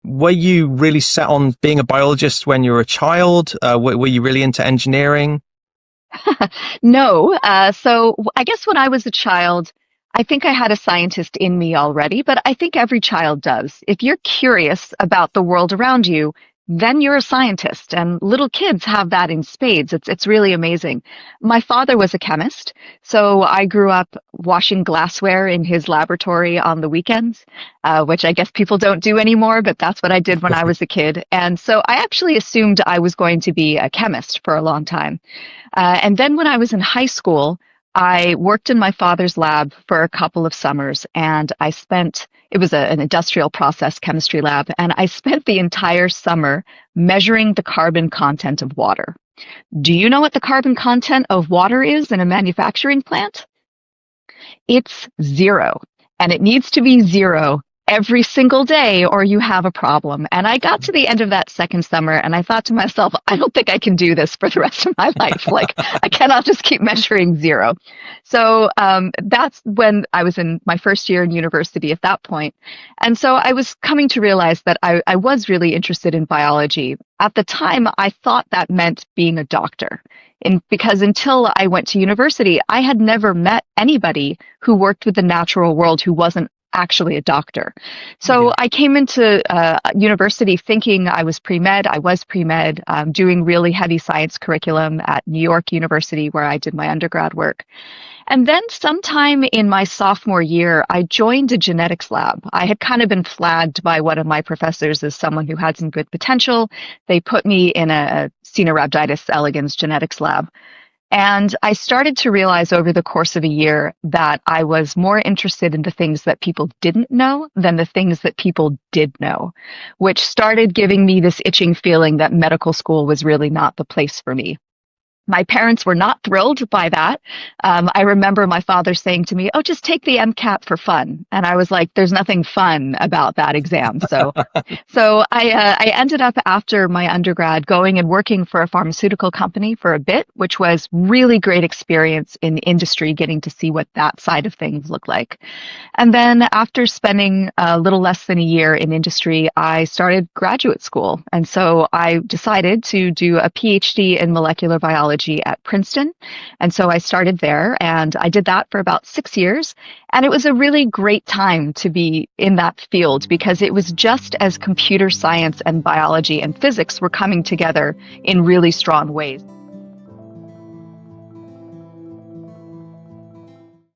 were you really set on being a biologist when you were a child? Were you really into engineering? No. So I guess when I was a child, I think I had a scientist in me already, but I think every child does. If you're curious about the world around you, then you're a scientist, and little kids have that in spades. It's really amazing. My father was a chemist, so I grew up washing glassware in his laboratory on the weekends, which I guess people don't do anymore, but that's what I did when I was a kid. And so I actually assumed I was going to be a chemist for a long time. And then when I was in high school, I worked in my father's lab for a couple of summers, and it was an industrial process chemistry lab, and I spent the entire summer measuring the carbon content of water. Do you know what the carbon content of water is in a manufacturing plant? It's zero. And it needs to be zero every single day or you have a problem. And I got to the end of that second summer and I thought to myself, I don't think I can do this for the rest of my life. Like, I cannot just keep measuring zero. So that's when I was in my first year in university at that point. And so I was coming to realize that I was really interested in biology. At the time, I thought that meant being a doctor. Because until I went to university, I had never met anybody who worked with the natural world who wasn't actually a doctor. So Yeah. I came into university thinking I was pre-med. I was pre-med, doing really heavy science curriculum at New York University, where I did my undergrad work. And then sometime in my sophomore year, I joined a genetics lab. I had kind of been flagged by one of my professors as someone who had some good potential. They put me in a Caenorhabditis elegans genetics lab. And I started to realize over the course of a year that I was more interested in the things that people didn't know than the things that people did know, which started giving me this itching feeling that medical school was really not the place for me. My parents were not thrilled by that. I remember my father saying to me, "Oh, just take the MCAT for fun." And I was like, "There's nothing fun about that exam." So I ended up after my undergrad going and working for a pharmaceutical company for a bit, which was really great experience in industry, getting to see what that side of things look like. And then after spending a little less than a year in industry, I started graduate school. And so I decided to do a PhD in molecular biology at Princeton. And so I started there and I did that for about 6 years. And it was a really great time to be in that field because it was just as computer science and biology and physics were coming together in really strong ways.